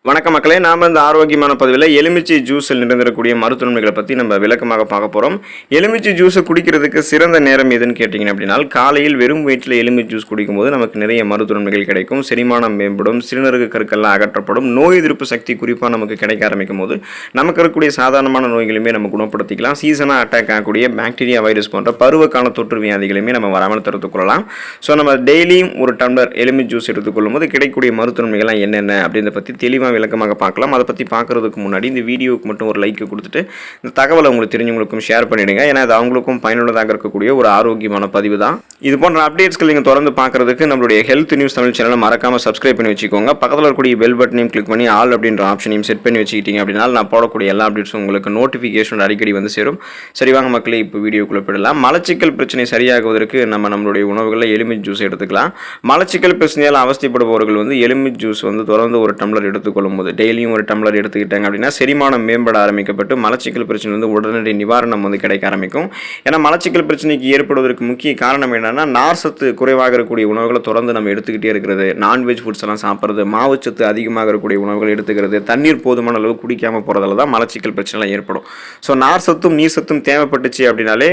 வணக்க மக்களே, நாம் இந்த ஆரோக்கியமான பதிவில் எலுமிச்சை ஜூஸில் நிறைந்திருக்கக்கூடிய மருத்துவமைகளை பற்றி நம்ம விளக்கமாக பார்க்க போகிறோம். எலுமிச்சை ஜூஸை குடிக்கிறதுக்கு சிறந்த நேரம் எதுன்னு கேட்டிங்க அப்படின்னா, காலையில் வெறும் வயிற்றில் எலுமிச்சை ஜூஸ் குடிக்கும்போது நமக்கு நிறைய மருத்துவமைகள் கிடைக்கும். செரிமானம் மேம்படும், சிறுநீரக கற்கள்லாம் அகற்றப்படும், நோய் எதிர்ப்பு சக்தி குறிப்பாக நமக்கு கிடைக்க ஆரம்பிக்கும் போது நமக்கு இருக்கக்கூடிய சாதாரணமான நோய்களையுமே நம்ம குணப்படுத்திக்கலாம். சீசனாக அட்டாக் ஆகக்கூடிய பாக்டீரியா, வைரஸ் போன்ற பருவக்கால தொற்று வியாதிகளையுமே நம்ம வராமல் தடுத்துக் கொள்ளலாம். ஸோ நம்ம டெய்லியும் ஒரு டம்ளர் எலுமிச்சை ஜூஸ் எடுத்துக்கொள்ளும் போது கிடைக்கக்கூடிய மருத்துவமைகள்லாம் என்னென்ன அப்படின்றத பற்றி தெளிவாக விளக்கமாக பார்க்கலாம். அதை பற்றி பார்க்கறதுக்கு முன்னாடி இந்த வீடியோவுக்கு மட்டும் ஒரு லைக் கொடுத்துட்டு இந்த தகவலை உங்களுக்கு தெரிஞ்சவங்களுக்கும் ஷேர் பண்ணிடுங்க. ஏன்னா அது அவங்களுக்கும் பயனுள்ளதாக இருக்கக்கூடிய ஒரு ஆரோக்கியமான பதிவு தான். இது போன்ற அப்டேட்ஸ்கள் நீங்கள் தொடர்ந்து பார்க்கறதுக்கு நம்மளுடைய ஹெல்த் நியூஸ் தமிழ் சேனலை மறக்காம சப்ஸ்கிரைப் பண்ணி வச்சுக்கோங்க. பக்கத்தில் இருக்கக்கூடிய பெல் பட்டனையும் கிளிக் பண்ணி ஆல் அப்படின்ற ஆப்ஷனையும் செட் பண்ணி வச்சுக்கிட்டீங்க அப்படின்னா நான் போடக்கூடிய எல்லா அப்டேட்ஸும் உங்களுக்கு நோட்டிஃபிகேஷன் அடிக்கடி வந்து சேரும். சரி வாங்க மக்களே, இப்போ வீடியோக்குள்ள போயிடலாம். மலச்சிக்கல் பிரச்சனை சரியாகுவதற்கு நம்மளுடைய உணவுகளில் எலுமிச்சை ஜூஸ் எடுத்துக்கலாம். மலச்சிக்கல் பிரச்சனையால் அவஸ்தைப்படுபவர்கள் எலுமிச்சை ஜூஸ் தொடர்ந்து ஒரு டம்ளர் எடுத்துக்கொள்ளும் போது டெய்லியும் ஒரு டம்ளர் எடுத்துக்கிட்டாங்க அப்படின்னா செரிமானம் மேம்பட ஆரம்பிக்கப்பட்டு மலச்சிக்கல் பிரச்சனை உடனடி நிவாரணம் கிடைக்க ஆரம்பிக்கும். ஏன்னா மலச்சிக்கல் பிரச்சனைக்கு ஏற்படுவதற்கு முக்கிய காரணம் என்னன்னா, நார் சத்து குறைவாக இருக்கக்கூடிய உணவுகளை தொடர்ந்து நம்ம எடுத்துக்கிட்டே இருக்கிறது, நான்வெஜ் ஃபுட்ஸ் எல்லாம் சாப்பிட்றது, மாவுச்சத்து அதிகமாக இருக்கக்கூடிய உணவுகள் எடுத்துக்கிறது, தண்ணீர் போதுமான அளவு குடிக்காம போறதால தான் மலச்சிக்கல் பிரச்சனை ஏற்படும். ஸோ நார் சத்தும் நீர் சத்தும் தேவைப்பட்டுச்சு அப்படின்னாலே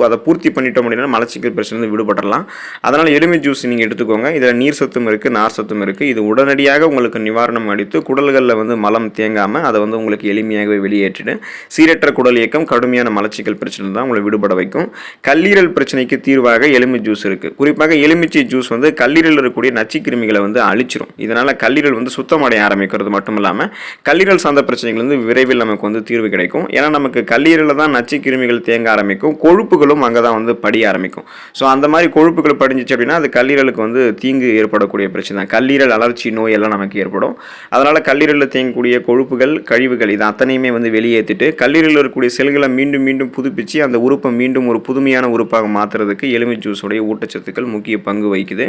அதை பூர்த்தி பண்ணிட்டோம் அப்படின்னா மலச்சிக்கல் பிரச்சனை விடுபடலாம். அதனால எலுமிச்சை ஜூஸ் நீங்க எடுத்துக்கோங்க. இதில் நீர் சத்தும் இருக்கு, நார் சத்தும் இருக்கு. இது உடனடியாக உங்களுக்கு நிவாரணம் அளித்து குடல்களில் மலம் தேங்காமல் அதை உங்களுக்கு எளிமையாகவே வெளியேற்றிடு. சீரற்ற குடல் இயக்கம், கடுமையான மலச்சிக்கல் பிரச்சனை தான் உங்களை விடுபட வைக்கும். கல்லீரல் பிரச்சனைக்கு தீர்வாக எலுமிச்சை ஜூஸ் இருக்கு. குறிப்பாக எலுமிச்சை ஜூஸ் கல்லீரலில் இருக்கக்கூடிய நச்சுக்கிருமிகளை அழிச்சிரும். இதனால கல்லீரல் சுத்தமடைய ஆரம்பிக்கிறது மட்டும் இல்லாமல் கல்லீரல் சார்ந்த பிரச்சனைகள் விரைவில் நமக்கு தீர்வு கிடைக்கும். ஏன்னா நமக்கு கல்லீரலில் தான் நச்சுக்கிருமிகள் தேங்க ஆரம்பிக்கும், கொழுப்புகளும் அங்கே தான் படிய ஆரம்பிக்கும். ஸோ அந்த மாதிரி கொழுப்புகள் படிஞ்சிச்சு அப்படின்னா அது கல்லீரலுக்கு தீங்கு ஏற்படக்கூடிய பிரச்சனை தான். கல்லீரல் அலர்ச்சி நோய் எல்லாம் நமக்கு ஏற்படும். அதனால கல்லீரலில் தேங்கக்கூடிய கொழுப்புகள், கழிவுகள் இது அத்தனையுமே வெளியேற்றிட்டு கல்லீரலில் இருக்கக்கூடிய செல்களை மீண்டும் மீண்டும் புதுப்பிச்சு அந்த உறுப்பை மீண்டும் ஒரு புதுமையான உறுப்பாக மாற்றுறதுக்கு எலுமிச்சை ஜூஸுடைய ஊட்டச்சத்துக்கள் முக்கிய பங்கு வகிக்குது.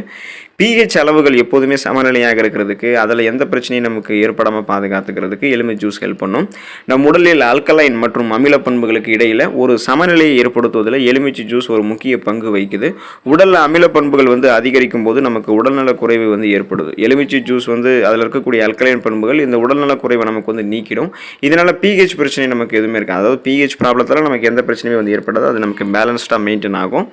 பிஹெச் அளவுகள் எப்போதுமே சமநிலையாக இருக்கிறதுக்கு, அதில் எந்த பிரச்சனையும் நமக்கு ஏற்படாமல் பாதுகாத்துக்கிறதுக்கு எலுமிச்சை ஜூஸ் ஹெல்ப் பண்ணும். நம் உடலில் அல்கலைன் மற்றும் அமில பண்புகளுக்கு இடையில ஒரு சமநிலையை ஏற்படுத்துவதில் எலுமிச்சை ஜூஸ் ஒரு முக்கிய பங்கு வகிக்குது. உடலில் அமில பண்புகள் அதிகரிக்கும் போது நமக்கு உடல்நல குறைவு ஏற்படுது. எலுமிச்சை ஜூஸ் அதில் இருக்கக்கூடிய அல்கலைன் பண்புகள் இந்த உடல்நல குறைவை நமக்கு நீக்கிடும். இதனால பிஹெச் பிரச்சனை நமக்கு எதுவுமே இருக்காது. அதாவது பிஹெச் ப்ராப்ளத்தால் நமக்கு எந்த பிரச்சனையும் ஏற்படாது. அது நமக்கு பேலன்ஸ்டாக மெயின்டைன் ஆகும்.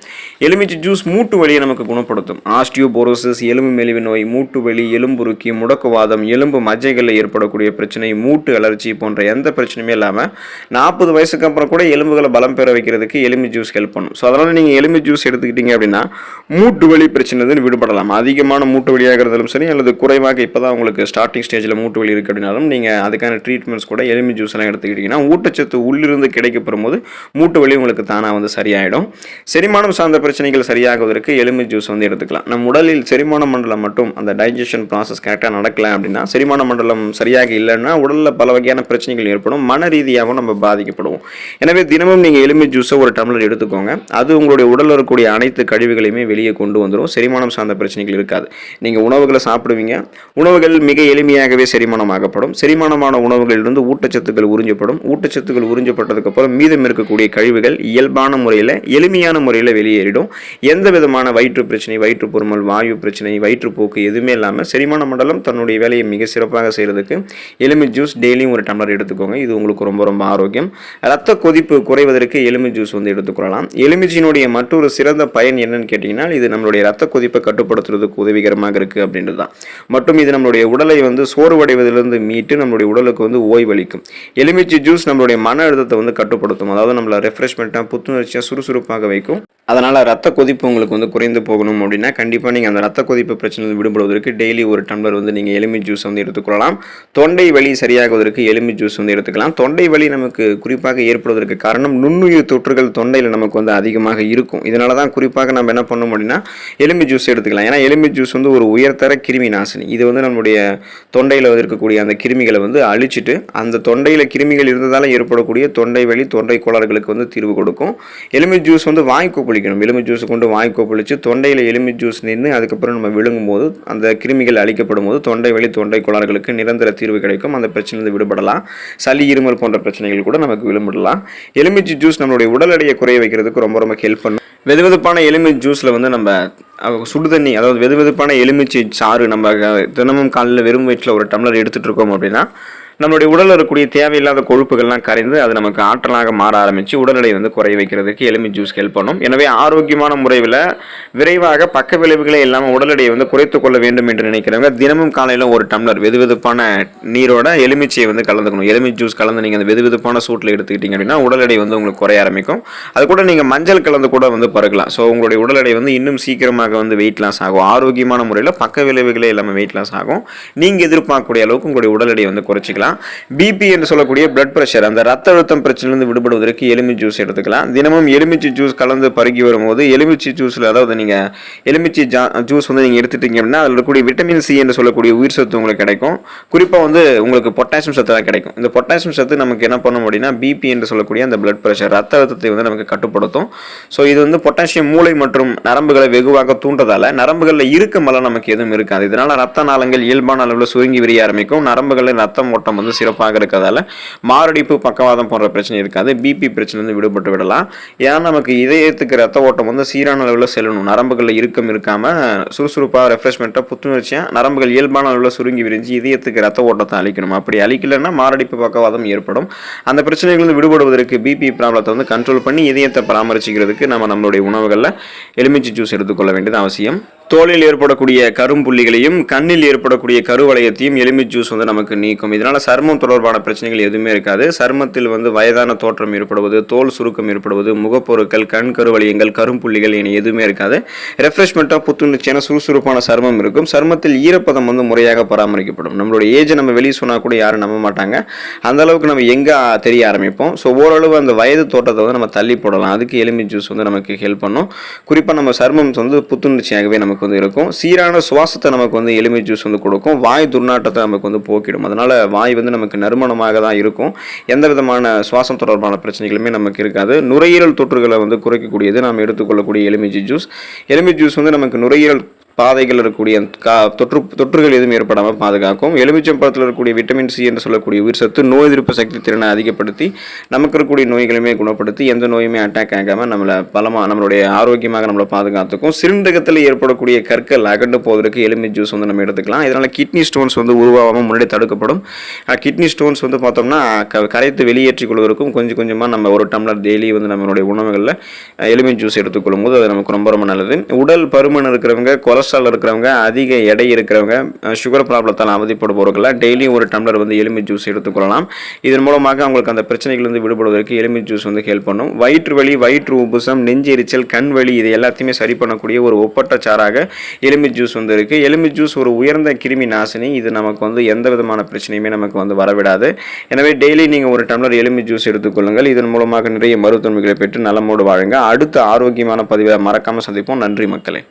எலுமிச்சை ஜூஸ் மூட்டு வலியை நமக்கு குணப்படுத்தும். ஆஸ்டியோபோரோசிஸ், எலும்பு மெலிவு நோய், மூட்டு வலி, எலும்புருக்கி, முடக்குவாதம், எலும்பு மஜ்ஜைகளில் ஏற்படக்கூடிய பிரச்சனை, மூட்டு அலர்ச்சி போன்ற எந்த பிரச்சனையுமே இல்லாமல் 40 வயசுக்கு அப்புறம் கூட எலும்புகளை பலம் பெற வைக்கிறதுக்கு எலுமிச்சை ஜூஸ் ஹெல்ப் பண்ணும். ஸோ அதனால் நீங்கள் எலுமிச்சை ஜூஸ் எடுத்துக்கிட்டீங்க அப்படின்னா மூட்டு வலி பிரச்சனை விடுபடலாம். அதிகமான மூட்டு வலியாகிறதாலும் சரி அல்லது குறைவாக இப்போ தான் உங்களுக்கு ஸ்டார்டிங் ஸ்டேஜில் மூட்டு வலி இருக்குது அப்படின்னாலும் நீங்கள் அதுக்கான ட்ரீட்மெண்ட்ஸ் கூட எலுமிச்சை ஜூஸ் எல்லாம் எடுத்துக்கிட்டிங்கன்னா ஊட்டச்சத்து உள்ளிருந்து கிடைக்கப்படும் போது மூட்டு வலி உங்களுக்கு தானாக சரியாயிடும். செரிமானம் சார்ந்த பிரச்சனைகள் சரியாகுவதற்கு எலுமிச்சை ஜூஸ் எடுத்துக்கலாம். நம் உடலில் செரிமான மண்டலம் மட்டும் அந்த டைஜஷன் ப்ராசஸ் கரெக்டாக நடக்கல அப்படின்னா, செரிமான மண்டலம் சரியாக இல்லைன்னா உடலில் பல வகையான பிரச்சனைகள் ஏற்படும், மன ரீதியாகவும் நம்ம பாதிக்கப்படுவோம். எனவே தினமும் நீங்கள் எலுமிச்சை ஜூஸை ஒரு டம்ளர் எடுத்துக்கோங்க. அது உங்களுடைய உடலில் இருக்கக்கூடிய அனைத்து கழிவுகளையுமே வெளியே கொண்டு வந்துடும். செரிமானம் சார்ந்த பிரச்சனைகள் இருக்காது. நீங்கள் உணவுகளை சாப்பிடுவீங்க, உணவுகள் மிக எளிமையாகவே செரிமானமாகப்படும். செரிமானமான உணவுகளிலிருந்து ஊட்டச்சத்துக்கள் உறிஞ்சப்படும். ஊட்டச்சத்துக்கள் உறிஞ்சப்பட்டதுக்கு அப்புறம் மீதம் இருக்கக்கூடிய கழிவுகள் இயல்பான முறையில் எளிமையான முறையில் வெளியேறிடும். எந்த விதமான வயிற்று பிரச்சனை, வயிற்று பொறுமல், வாயு பிரச்சனை, வயிற்றுப்போக்கு எதுவுமே இல்லாமல் செரிமான மண்டலம் தன்னுடைய வேலையை மிக சிறப்பாக செய்யறதுக்கு எலுமிச்சை ஜூஸ் டெய்லியும் ஒரு டம்ளர் எடுத்துக்கோங்க. இது உங்களுக்கு ரொம்ப ரொம்ப ஆரோக்கியம். ரத்த கொதிப்பு குறைவதற்கு எலுமிச்சை ஜூஸ் எடுத்துக்கொள்ளலாம். எலுமிச்சையினுடைய மற்றொரு சிறந்த பயன் என்னன்னு கேட்டீங்கன்னா, இது நம்மளுடைய ரத்த கொதிப்பை கட்டுப்படுத்துறதுக்கு உதவிகரமாக இருக்கு அப்படின்றது தான். மற்றும் இது நம்மளுடைய உடலை சோர்வடைவதிலிருந்து மீட்டு நம்மளுடைய உடலுக்கு ஓய்வளிக்கும். எலுமிச்சை ஜூஸ் நம்மளுடைய மன அழுத்தத்தை கட்டுப்படுத்தும். அதாவது நம்மள ரெஃப்ரெஷ்மெண்ட்டாக, புத்துணர்ச்சியாக, சுறுசுறுப்பாக வைக்கும். அதனால் ரத்த கொதிப்பு உங்களுக்கு குறைந்து போகணும் அப்படின்னா கண்டிப்பாக நீங்கள் அந்த ரத்த கொதிப்பு பிரச்சனை விடுபடுவதற்கு டெய்லி ஒரு டம்ளர் நீங்கள் எலுமிச்சை ஜூஸ் எடுத்துக்கொள்ளலாம். தொண்டை வலி சரியாகுவதற்கு எலுமிச்சை ஜூஸ் எடுத்துக்கலாம். தொண்டை வலி நமக்கு குறிப்பாக ஏற்படுவதற்கு காரணம் நுண்ணுயிர் தொற்றுகள் தொண்டையில் நமக்கு அதிகமாக இருக்கும். இதனால தான் குறிப்பாக நம்ம என்ன பண்ணணும் அப்படின்னா எலுமிச்சை ஜூஸ் எடுத்துக்கலாம். ஏன்னா எலுமிச்சை ஜூஸ் ஒரு உயர்தர கிருமி நாசினி. இது நம்மளுடைய தொண்டையில் இருக்கக்கூடிய அந்த கிருமிகளை அழிச்சிட்டு அந்த தொண்டையில் கிருமிகள் இருந்ததால் ஏற்படக்கூடிய தொண்டை வலி, தொண்டை கோளாறுகளுக்கு தீர்வு கொடுக்கும். எலுமிச்சை ஜூஸ் வாய் கொப்பளிக்கணும். எலுமிச்சை ஜூஸ் கொண்டு வாய் கொப்பளிச்சு தொண்டையில் எலுமிச்சை ஜூஸ் நின்று அதுக்கப்புறம் நம்ம விழுங்கும் போது அந்த கிருமிகள் அழிக்கப்படும் போது தொண்டை வலி, தொண்டை கோளாறுகளுக்கு நிரந்தர தீர்வு கிடைக்கும். அந்த பிரச்சனை விடுபடலாம். சளி, இருமல் போன்ற பிரச்சனைகள் கூட நமக்கு விடுபடலாம். எலுமிச்சை ஜூஸ் நம்மளுடைய உடல் எடையை குறைய வைக்கிறதுக்கு ரொம்ப ரொம்ப ஹெல்ப் பண்ணும். வெதுவெதுப்பான எலுமிச்சை ஜூஸில் நம்ம சுடு தண்ணி, அதாவது வெதுவெதுப்பான எலுமிச்சை சாறு நம்ம தினமும் காலையில் வெறும் வயிற்றில் ஒரு டம்ளர் டம்ளர் எடுத்துகிட்டு இருக்கோம் அப்படின்னா நம்மளுடைய உடலில் இருக்கக்கூடிய தேவையில்லாத கொழுப்புகள்லாம் கரைந்து அது நமக்கு ஆற்றலாக மாற ஆரம்பித்து உடல் எடை வந்து குறைய வைக்கிறதுக்கு எலுமிச்சை ஜூஸ் ஹெல்ப் பண்ணும். எனவே ஆரோக்கியமான முறையில் விரைவாக பக்க விளைவுகளே இல்லாமல் உடல் எடையை வந்து குறைத்துக் கொள்ள வேண்டும் என்று நினைக்கிறவங்க தினமும் காலையில் ஒரு டம்ளர் வெதுவெதுப்பான நீரோட எலுமிச்சையை வந்து கலந்துக்கணும். எலுமிச்சை ஜூஸ் கலந்து நீங்கள் அந்த வெதுவெதுப்பான சூட்டில் எடுத்துக்கிட்டீங்க அப்படின்னா உடல் எடை வந்து உங்களுக்கு குறைய ஆரம்பிக்கும். அது கூட நீங்கள் மஞ்சள் கலந்து கூட வந்து பருகலாம். ஸோ உங்களுடைய உடல் எடை வந்து இன்னும் சீக்கிரமாக வந்து வெயிட் லாஸ் ஆகும். ஆரோக்கியமான முறையில் பக்க விளைவுகளே இல்லாமல் வெயிட் லாஸ் ஆகும். நீங்கள் எதிர்பார்க்கக்கூடிய அளவுக்கு உங்களுடைய உடல் எடையை வந்து குறைச்சிக்கலாம். பிபி என்று சொல்லக்கூடிய பிளட் பிரஷர், அந்த ரத்த அழுத்தம் பிரச்சனையிலிருந்து விடுபடுவதற்கு எலுமிச்சை ஜூஸ் எடுத்துக்கலாம். தினமும் எலுமிச்சை ஜூஸ் கலந்து பருகி வரும்போது எலுமிச்சை ஜூஸில், அதாவது நீங்கள் எலுமிச்சை ஜூஸ் வந்து நீங்கள் எடுத்துட்டீங்க அப்படின்னா அதில் இருக்கக்கூடிய விட்டமின் சி என்று சொல்லக்கூடிய உயிர் சத்து உங்களுக்கு கிடைக்கும். குறிப்பாக வந்து உங்களுக்கு பொட்டாசியம் சத்து தான் கிடைக்கும். இந்த பொட்டாசியம் சத்து நமக்கு என்ன பண்ணும் அப்படின்னா பிபி என்று சொல்லக்கூடிய அந்த பிளட் பிரஷர், ரத்த அழுத்தத்தை வந்து நமக்கு கட்டுப்படுத்தும். ஸோ இது வந்து பொட்டாசியம் மூளை மற்றும் நரம்புகளை வெகுவாக தூண்டதால் நரம்புகளில் இறுக்கமெல்லாம் நமக்கு எதுவும் இருக்காது. இதனால் ரத்த நாளங்கள் இயல்பான அளவில் சுருங்கி விரிய ஆரம்பிக்கும். நரம்புகளில் ரத்தம் ஓட்டம் வந்து சிறப்பாக இருக்கிறதால மாரடைப்பு, பக்கவாதம் போன்ற பிரச்சனை இருக்காது. பிபி பிரச்சனை வந்து விடுபட்டு விடலாம். ஏன்னா நமக்கு இதயத்துக்கு ரத்த ஓட்டம் வந்து சீரான அளவில் செல்லணும். நரம்புகளில் இறுக்கம் இருக்காமல் சுறுசுறுப்பாக, ரெஃப்ரெஷ்மெண்ட்டாக, புத்துணர்ச்சியாக நரம்புகள் இயல்பான அளவில் சுருங்கி விரிஞ்சு இதயத்துக்கு ரத்த ஓட்டத்தை அளிக்கணும். அப்படி அளிக்கலைன்னா மாரடைப்பு, பக்கவாதம் ஏற்படும். அந்த பிரச்சனைகள் விடுபடுவதற்கு பிபி ப்ராப்ளத்தை வந்து கண்ட்ரோல் பண்ணி இதயத்தை பராமரிச்சுக்கிறதுக்கு நம்மளுடைய உணவுகளில் எலுமிச்சை ஜூஸ் எடுத்துக்கொள்ள வேண்டியது அவசியம். தோலில் ஏற்படக்கூடிய கரும்புள்ளிகளையும் கண்ணில் ஏற்படக்கூடிய கருவளையத்தையும் எலுமிச்சை ஜூஸ் வந்து நமக்கு நீக்கும். இதனால் சருமம் தொடர்பான பிரச்சனைகள் எதுவுமே இருக்காது. சருமத்தில் வந்து வயதான தோற்றம் ஏற்படுவது, தோல் சுருக்கம் ஏற்படுவது, முகப்பொருட்கள், கண் கருவளையங்கள், கரும்புள்ளிகள் என எதுவுமே இருக்காது. ரெஃப்ரெஷ்மெண்ட்டாக, புத்துணர்ச்சியான, சுறுசுறுப்பான சருமம் இருக்கும். சருமத்தில் ஈரப்பதம் வந்து முறையாக பராமரிக்கப்படும். நம்மளுடைய ஏஜை நம்ம வெளியே சொன்னால் கூட யாரும் நம்ப மாட்டாங்க. அந்த அளவுக்கு நம்ம எங்கே தெரிய ஆரம்பிப்போம். ஸோ ஓரளவு அந்த வயது தோட்டத்தை வந்து நம்ம தள்ளி போடலாம். அதுக்கு எலுமிச்சை ஜூஸ் வந்து நமக்கு ஹெல்ப் பண்ணும். குறிப்பாக நம்ம சருமம் வந்து புத்துணர்ச்சியாகவே நமக்கு வந்து இருக்கும். சீரான சுவாசத்தை நமக்கு வந்து எலுமிச்சை ஜூஸ் வந்து கொடுக்கும். வாய் துர்நாற்றத்தை நமக்கு வந்து போக்கிடும். அதனால வாய் வந்து நமக்கு நறுமணமாக தான் இருக்கும். எந்த விதமான சுவாசம் தொடர்பான பிரச்சனைகளுமே நமக்கு இருக்காது. நுரையீரல் தொற்றுகளை வந்து குறைக்கக்கூடியது நாம் எடுத்துக்கொள்ளக்கூடிய எலுமிச்சை ஜூஸ். எலுமிச்சை ஜூஸ் வந்து நமக்கு நுரையீரல் பாதைகள் இருக்கக்கூடிய தொற்றுகள் எதுவும் ஏற்படாமல் பாதுகாக்கும். எலுமிச்சம்பழத்தில் இருக்கக்கூடிய விட்டமின் சி என்று சொல்லக்கூடிய உயிர் சத்து நோய் எதிர்ப்பு சக்தி திறனை அதிகப்படுத்தி நமக்கு இருக்கக்கூடிய நோய்களுமே குணப்படுத்தி எந்த நோயுமே அட்டாக் ஆகாமல் நம்மளுடைய ஆரோக்கியமாக நம்மளை பாதுகாத்துக்கும். சிறுநீரகத்தில் ஏற்படக்கூடிய கற்கள் அகண்டு போவதற்கு எலுமிச்சை ஜூஸ் வந்து நம்ம எடுத்துக்கலாம். இதனால் கிட்னி ஸ்டோன்ஸ் வந்து உருவாகாமல் முன்னாடி தடுக்கப்படும். கிட்னி ஸ்டோன்ஸ் வந்து பார்த்தோம்னா கரைத்து வெளியேற்றிக் கொள்வதற்கும் கொஞ்சம் கொஞ்சமாக நம்ம ஒரு டம்ளர் டெய்லி வந்து நம்மளுடைய உணவுகளில் எலுமிச்சை ஜூஸ் எடுத்துக்கொள்ளும் போது அது நமக்கு ரொம்ப ரொம்ப நல்லது. உடல் பருமன் இருக்கிறவங்க, கொலஸ்ட்ரால் இருக்கிறவங்க, அதிக எடை இருக்கிறவங்க, சுகர் ப்ராப்ளத்தால் அவதிப்படுபவர்களாக டெய்லி ஒரு டம்ளர் வந்து எலுமிச்சை ஜூஸ் எடுத்துக்கொள்ளலாம். இதன் மூலமாக அவங்களுக்கு அந்த பிரச்சனைகள் வந்து விடுபடுவதற்கு எலுமிச்சை ஜூஸ் வந்து ஹெல்ப் பண்ணும். வயிற்று வலி, வயிற்று உப்புசம், நெஞ்சு எரிச்சல், கண் வலி இது எல்லாத்தையுமே சரி பண்ணக்கூடிய ஒரு ஒப்பற்ற சாராக எலுமிச்சை ஜூஸ் வந்து இருக்குது. எலுமிச்சை ஜூஸ் ஒரு உயர்ந்த கிருமி நாசினி. இது நமக்கு வந்து எந்த விதமான பிரச்சனையுமே நமக்கு வந்து வரவிடாது. எனவே டெய்லி நீங்கள் ஒரு டம்ளர் எலுமிச்சை ஜூஸ் எடுத்துக்கொள்ளுங்கள். இதன் மூலமாக நிறைய மருத்துவமைகளை பெற்று நலமோடு வாழுங்க. அடுத்த ஆரோக்கியமான பதிவை மறக்காமல் சந்திப்போம். நன்றி மக்களே.